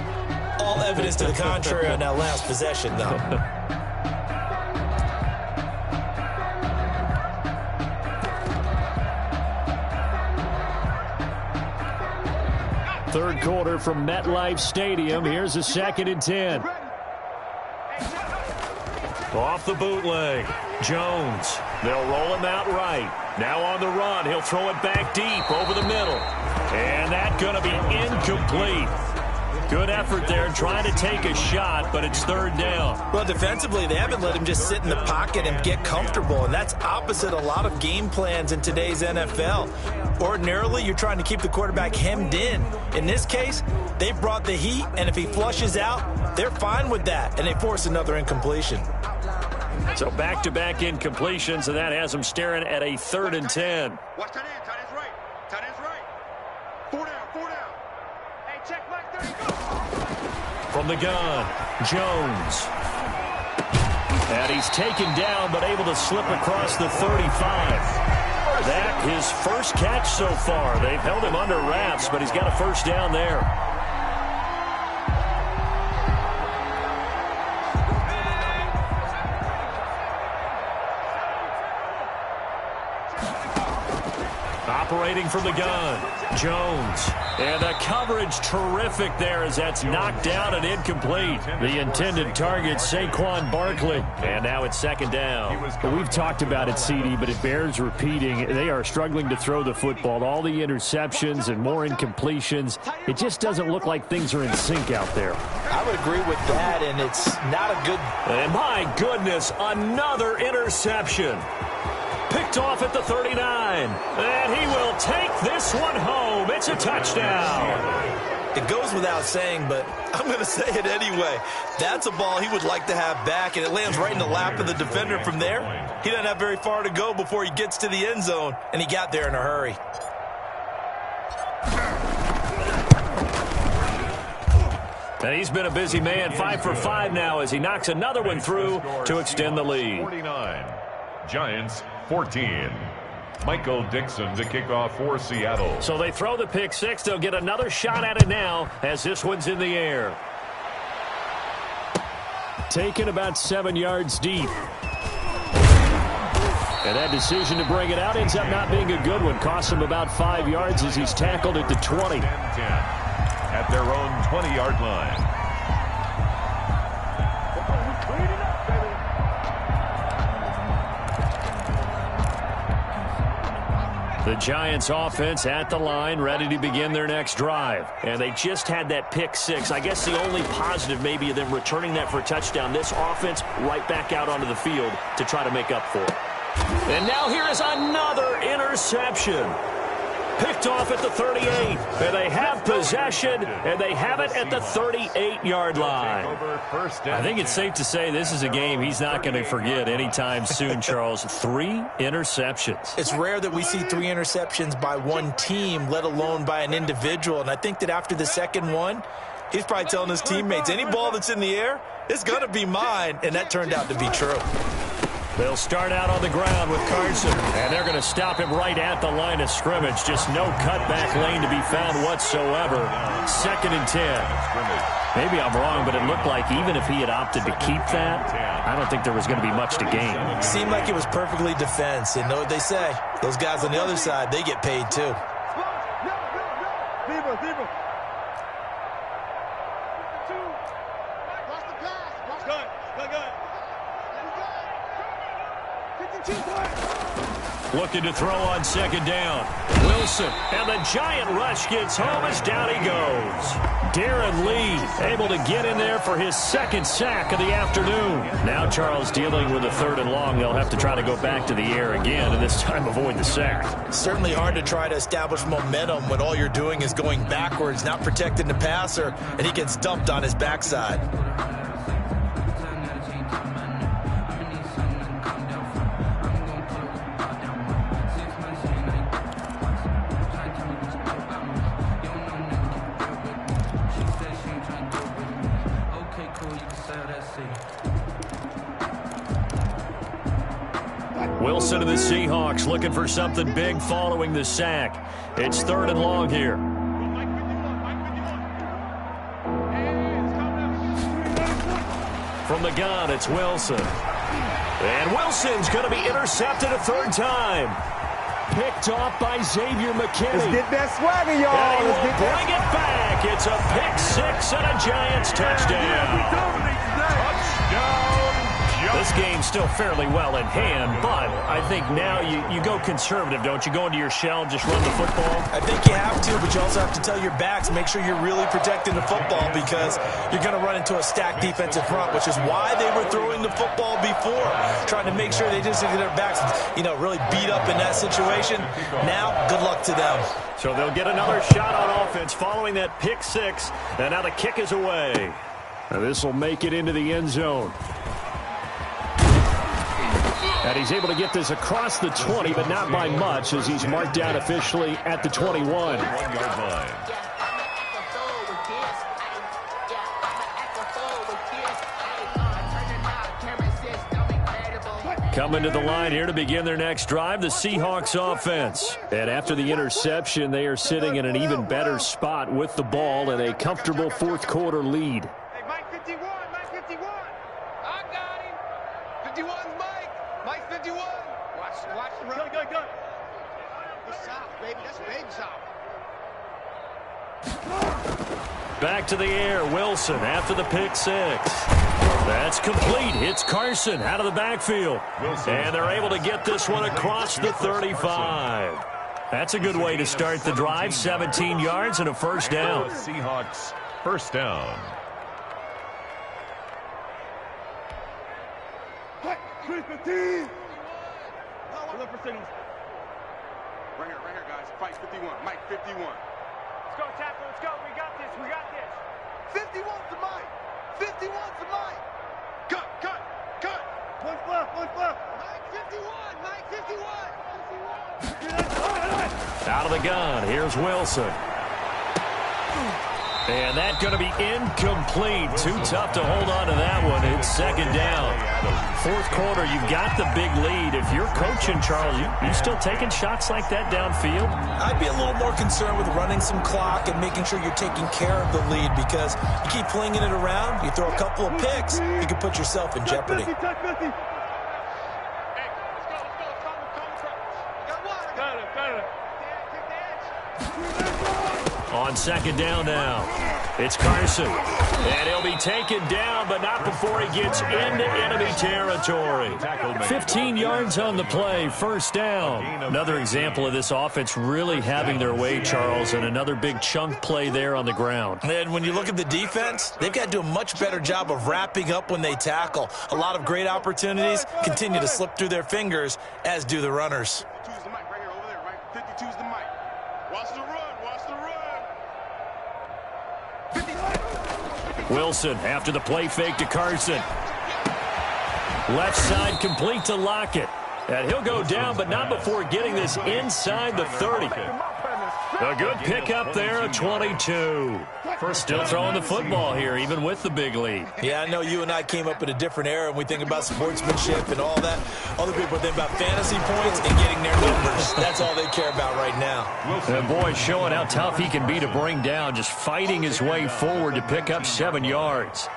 All evidence to the contrary on that last possession, though. Third quarter from MetLife Stadium. Here's a 2nd and 10. Off the bootleg. Jones. They'll roll him out right. Now on the run. He'll throw it back deep over the middle. And that's going to be incomplete. Good effort there trying to take a shot, but it's 3rd down. Well, defensively, they haven't let him just sit in the pocket and get comfortable, and that's opposite a lot of game plans in today's NFL. Ordinarily, you're trying to keep the quarterback hemmed in. In this case, they brought the heat, and if he flushes out, they're fine with that, and they force another incompletion. So back-to-back incompletions, and that has them staring at a 3rd and 10. Watch tight end. Tight end's right. Tight end's right. 4 down. 4 down. Hey, check back there. You go. From the gun, Jones. And he's taken down, but able to slip across the 35. That his first catch so far. They've held him under wraps, but he's got a 1st down there. Operating from the gun, Jones. And the coverage terrific there as that's knocked down and incomplete. The intended target, Saquon Barkley. And now it's 2nd down. Well, we've talked about it, CD, but it bears repeating. They are struggling to throw the football. All the interceptions and more incompletions. It just doesn't look like things are in sync out there. I would agree with that, and it's not a good... And my goodness, another interception. Picked off at the 39. And he will take this one home. It's a touchdown. It goes without saying, but I'm going to say it anyway. That's a ball he would like to have back, and it lands right in the lap of the defender from there. He doesn't have very far to go before he gets to the end zone, and he got there in a hurry. And he's been a busy man, 5 for 5 now as he knocks another one through to extend the lead. 49, Giants 14. Michael Dixon to kick off for Seattle. So they throw the pick six. They'll get another shot at it now as this one's in the air. Taken about 7 yards deep. And that decision to bring it out ends up not being a good one. Costs him about 5 yards as he's tackled at the 20. 10 at their own 20-yard line. The Giants offense at the line, ready to begin their next drive. And they just had that pick six. I guess the only positive maybe of them returning that for a touchdown. This offense right back out onto the field to try to make up for it. And now here is another interception. Picked off at the 38. And they have possession, and they have it at the 38-yard line. I think it's safe to say this is a game he's not going to forget anytime soon, Charles. 3 interceptions. It's rare that we see 3 interceptions by one team, let alone by an individual. And I think that after the second one, he's probably telling his teammates, any ball that's in the air, it's going to be mine. And that turned out to be true. They'll start out on the ground with Carson, and they're going to stop him right at the line of scrimmage. Just no cutback lane to be found whatsoever. 2nd and 10. Maybe I'm wrong, but it looked like even if he had opted to keep that, I don't think there was going to be much to gain. Seemed like it was perfectly defense. And know what they say? Those guys on the other side, they get paid too. Looking to throw on 2nd down. Wilson, and the giant rush gets home as down he goes. Darren Lee able to get in there for his 2nd sack of the afternoon. Now Charles dealing with a 3rd and long. They'll have to try to go back to the air again, and this time avoid the sack. Certainly hard to try to establish momentum when all you're doing is going backwards, not protecting the passer, and he gets dumped on his backside. Wilson of the Seahawks looking for something big following the sack. It's 3rd and long here. From the gun, it's Wilson. And Wilson's going to be intercepted a 3rd time. Picked off by Xavier McKinney. Let's get that swagger, y'all. And he will bring it back. It's a pick 6 and a Giants touchdown. Touchdown. This game's still fairly well in hand, but I think now you go conservative, don't you? Go into your shell and just run the football? I think you have to, but you also have to tell your backs, make sure you're really protecting the football because you're going to run into a stacked defensive front, which is why they were throwing the football before, trying to make sure they just get their backs, really beat up in that situation. Now, good luck to them. So they'll get another shot on offense following that pick 6, and now the kick is away. Now this will make it into the end zone. And he's able to get this across the 20, but not by much as he's marked down officially at the 21. 1-yard line. Coming to the line here to begin their next drive, the Seahawks offense. And after the interception, they are sitting in an even better spot with the ball and a comfortable 4th quarter lead. Hey, Mike 51, Mike 51. I got him. 51's Mike. Mike 51. Watch the run. Go. Good stop, baby. That's a baby stop. Back to the air, Wilson after the pick 6. That's complete. It's Carson out of the backfield. And they're able to get this one across the 35. That's a good way to start the drive. 17 yards and a 1st down. Seahawks 1st down. Right here, guys. Fight 51. Mike 51. Let's go, tackle. Let's go. We got this. 51's to Mike. 51's to Mike. Cut. One left. Mike 51. Mike 51. Out of the gun. Here's Wilson. And that's going to be incomplete. Too tough to hold on to that one. It's 2nd down. 4th quarter, you've got the big lead. If you're coaching, Charles, you still taking shots like that downfield? I'd be a little more concerned with running some clock and making sure you're taking care of the lead because you keep flinging it around, you throw a couple of picks, you can put yourself in jeopardy. On 2nd down now, it's Carson. And he'll be taken down, but not before he gets into enemy territory. 15 yards on the play, 1st down. Another example of this offense really having their way, Charles, and another big chunk play there on the ground. And when you look at the defense, they've got to do a much better job of wrapping up when they tackle. A lot of great opportunities continue to slip through their fingers, as do the runners. 52's the mic right here over there, right? 52's the mic. Watch the run. Watch the run. Wilson after the play fake to Carson. Left side complete to Lockett. And he'll go down, but not before getting this inside the 30. A good pickup there at 22. Still throwing the football here, even with the big lead. Yeah, I know you and I came up in a different era, and we think about sportsmanship and all that. Other people think about fantasy points and getting their numbers. That's all they care about right now. And boy, showing how tough he can be to bring down, just fighting his way forward to pick up 7 yards.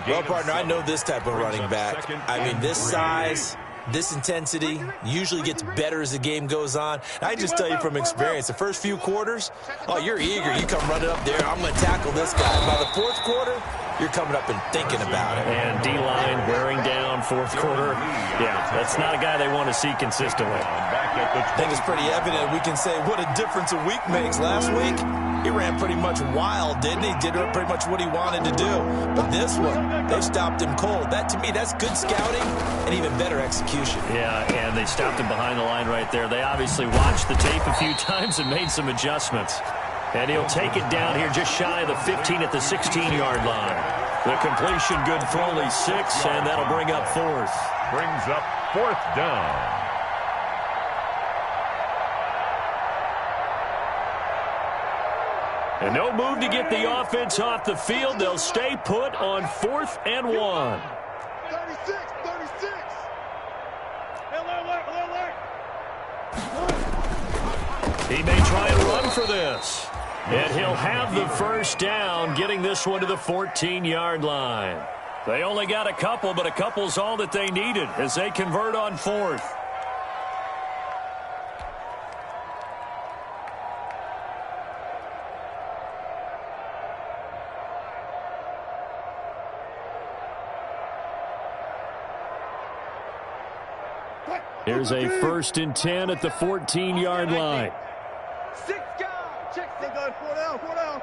Well, partner, I know this type of running back. I mean, this size, this intensity usually gets better as the game goes on. I just tell you from experience, the first few quarters, oh, you're eager. You come running up there. I'm going to tackle this guy. By the fourth quarter, you're coming up and thinking about it. And D-line wearing down fourth quarter. Yeah, that's not a guy they want to see consistently. I think it's pretty evident. We can say what a difference a week makes. Last week, he ran pretty much wild, didn't he? Did pretty much what he wanted to do. But this one, they've stopped him cold. That, to me, that's good scouting and even better execution. Yeah, and they stopped him behind the line right there. They obviously watched the tape a few times and made some adjustments. And he'll take it down here just shy of the 15 at the 16-yard line. The completion good for only 6, and that'll bring up 4th. Brings up 4th down. And no move to get the offense off the field. They'll stay put on 4th and 1. 36. He may try and run for this. And he'll have the first down, getting this one to the 14-yard line. They only got a couple, but a couple's all that they needed as they convert on 4th. Here's a 1st and 10 at the 14-yard line. 6 guys. Check 6 guys. 4 down.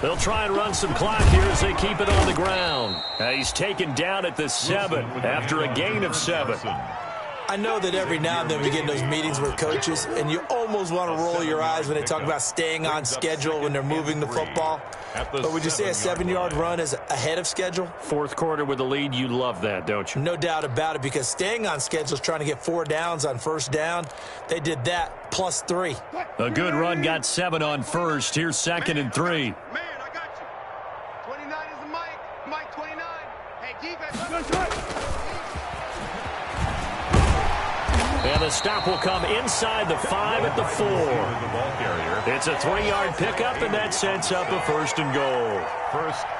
They'll try and run some clock here as they keep it on the ground. He's taken down at the 7 after a gain of 7. I know that every now and then we get in those meetings with coaches, and you almost want to roll your eyes when they talk about staying on schedule when they're moving the football. But would you say a 7-yard run is ahead of schedule? Fourth quarter with the lead, you love that, don't you? No doubt about it, because staying on schedule is trying to get 4 downs on first down. They did that, plus 3. A good run, got 7 on first. Here's 2nd and 3. Man, I got you. 29 is the Mike. Mike 29. Hey, defense. And the stop will come inside the 5 at the 4. It's a 3-yard pickup, and that sets up a 1st and goal.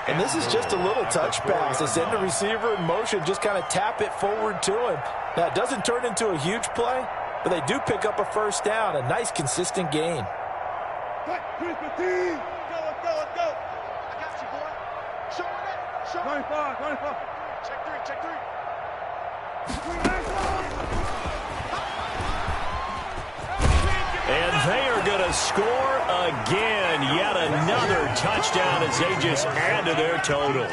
And this is just a little touch pass. They send the receiver in motion, just kind of tap it forward to him. Now, it doesn't turn into a huge play, but they do pick up a 1st down, a nice, consistent gain. Let's go. I got you, boy. Show it. Show it. 25. Check 3. And they are going to score again. Yet another touchdown as they just add to their totals.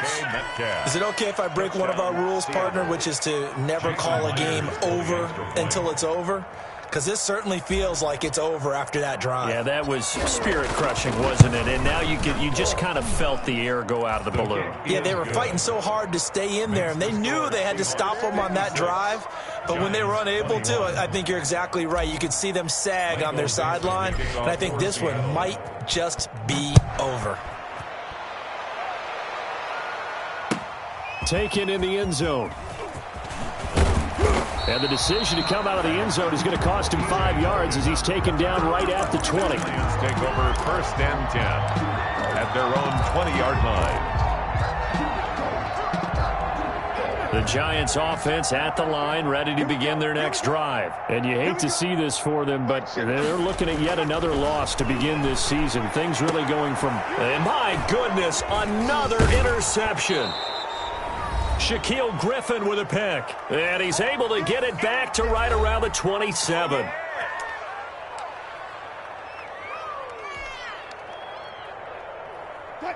Is it okay if I break one of our rules, partner, which is to never call a game over until it's over? Because this certainly feels like it's over after that drive. Yeah, that was spirit-crushing, wasn't it? And now you just kind of felt the air go out of the balloon. Yeah, they were fighting so hard to stay in there, and they knew they had to stop them on that drive. But when they were unable to, I think you're exactly right. You could see them sag on their sideline, and I think this one might just be over. Taken in the end zone. And the decision to come out of the end zone is going to cost him 5 yards as he's taken down right at the 20. Lions take over 1st and 10 at their own 20-yard line. The Giants offense at the line, ready to begin their next drive. And you hate to see this for them, but they're looking at yet another loss to begin this season. Things really going from... And my goodness, another interception. Shaquille Griffin with a pick. And he's able to get it back to right around the 27.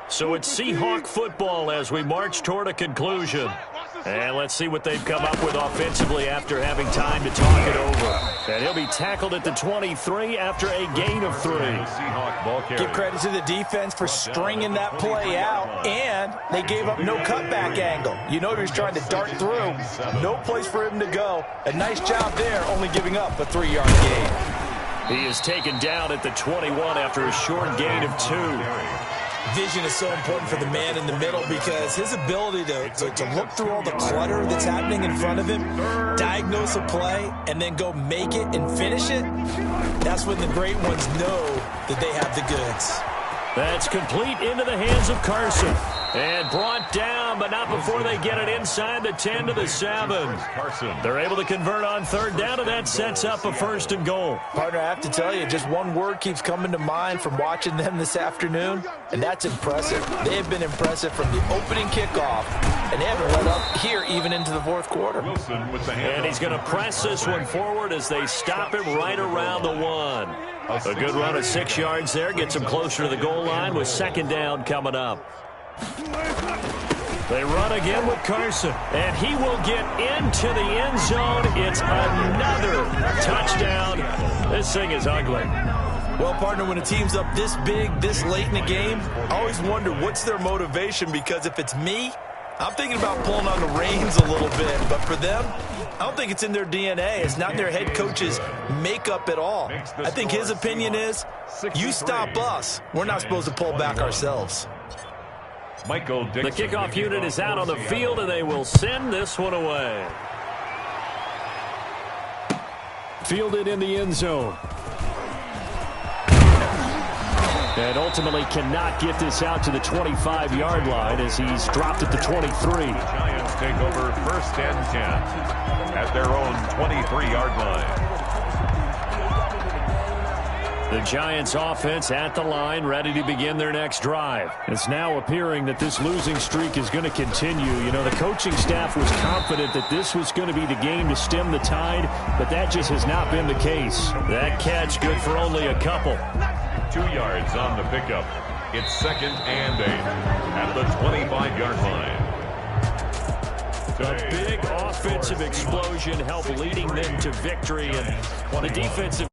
So it's Seahawk football as we march toward a conclusion. And let's see what they've come up with offensively after having time to talk it over. And he'll be tackled at the 23 after a gain of 3. Give credit to the defense for stringing that play out, and they gave up no cutback angle. You know he was trying to dart through. No place for him to go. A nice job there, only giving up a 3-yard gain. He is taken down at the 21 after a short gain of 2. Vision is so important for the man in the middle because his ability to look through all the clutter that's happening in front of him, diagnose a play, and then go make it and finish it, that's when the great ones know that they have the goods. That's complete into the hands of Carson. And brought down, but not before they get it inside the 10 to the 7. They're able to convert on 3rd down, and that sets up a 1st and goal. Partner, I have to tell you, just one word keeps coming to mind from watching them this afternoon, and that's impressive. They have been impressive from the opening kickoff, and they haven't let up here even into the 4th quarter. And he's going to press this one forward as they stop him right around the 1. A good run of 6 yards there, gets him closer to the goal line with 2nd down coming up. They run again with Carson, and he will get into the end zone. It's another touchdown. This thing is ugly. Well, partner, when a team's up this big, this late in the game, I always wonder what's their motivation, because if it's me, I'm thinking about pulling on the reins a little bit. But for them, I don't think it's in their DNA. It's not in their head coach's makeup at all. I think his opinion is, you stop us, we're not supposed to pull back ourselves. The kickoff unit is out on the field, and they will send this one away. Fielded in the end zone. And ultimately cannot get this out to the 25-yard line as he's dropped at the 23. Giants take over 1st and 10 at their own 23-yard line. The Giants offense at the line, ready to begin their next drive. It's now appearing that this losing streak is going to continue. You know, the coaching staff was confident that this was going to be the game to stem the tide, but that just has not been the case. That catch good for only a couple. 2 yards on the pickup. It's 2nd and 8 at the 25-yard line. A big offensive explosion helped leading them to victory, and the defensive